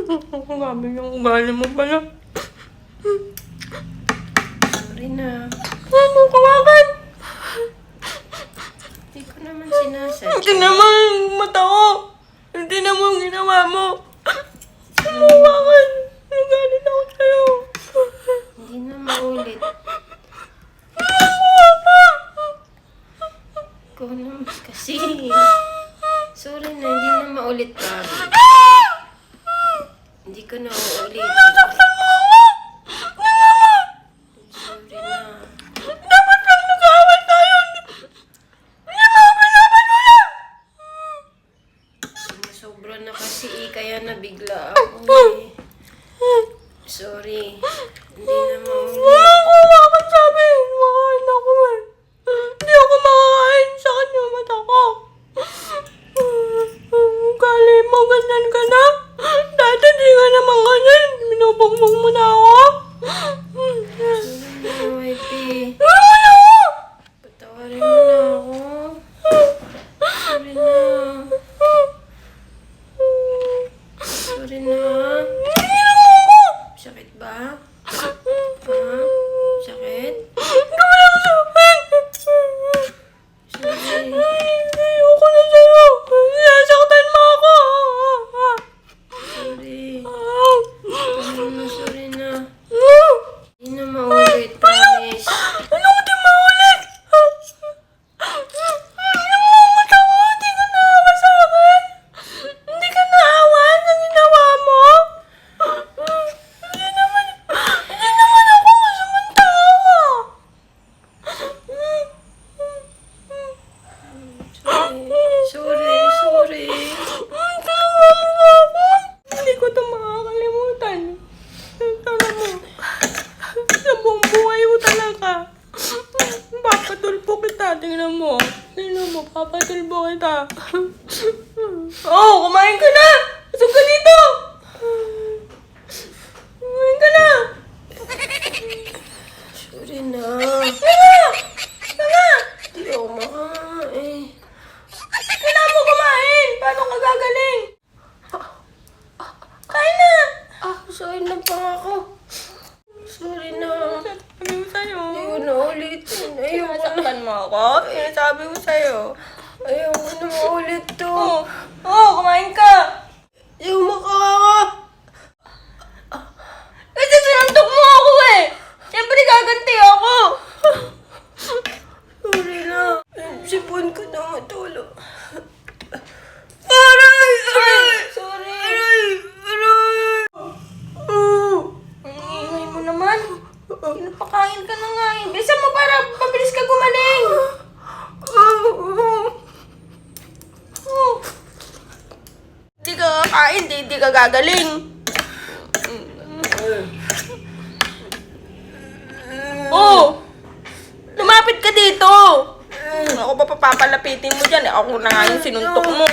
Grabe yung ugali mo pala. Sorry na. Ano kawakan? Hindi ko naman sinasadya. Hindi naman yung mata ko. Hindi naman yung ginawa mo. Kawakan. Nagalit ako sa'yo. Hindi na maulit. Ikaw naman kasi. Sorry na, hindi na maulit pa. Hindi ko na uulit. Sorry na. Dapat lang nag-aaway tayo. Hindi mo pinapan ulit. Sumusobra na kasi kaya nabigla ako eh. Sorry. Hindi na maulit. Kawakan sabi. Makain ako eh. Hindi ako makakain sa kanya mata ko. Ugali mo, ganyan ka na. Dati di ka naman ganyan. Binubugbog mo na ako. Sorry na, Wifey. Ano ako? Patawarin mo na ako. Sorry na. Sorry na. Sakit ba? Ha? Sakit? Sorry. Ayoko na sa'yo. Sinasaktan mo ako. Sorry. Sorry na. Hindi na maulit, promise. Anong di maulit? Ano mo matawa? Hindi ka naawa sa akin? Hindi ka naawa sa ginawa mo? Hindi naman ako masamang tao. Sorry. Tawa mo ako. Hindi ko ito makakalimutan. Tara mo. Sa buong buhay mo talaga. Papatulpo kita. Tingnan mo. Papatulpo kita. Kumain ka na. Pasok ka dito. Kumain ka na. Sorry na. Tara. Hindi ako makain. Kailangan mo kumain. Paano ka gagaling? Kain na. Sorry na pa ako. Sorry na. Sabi ko sa'yo. Hindi ko na ulitin. Ayoko na. Sinasaktan mo ako? Sabi ko sa'yo. Ayoko na maulit to. Kumain ka. Ayaw makaka. Kasi sinuntok mo ako eh. Siyempre gaganti ako. Sorry na. Sipon ko na matulog. Aray! Sorry. Ang ingay mo naman. Pinapakain ka na nga eh. Bilisan mo para pabilis ka gumaling. Di ka kakain, di ka gagaling. Lumapit ka dito. Ako pa papapalapitin mo dyan. Ako na nga yung sinuntok mo.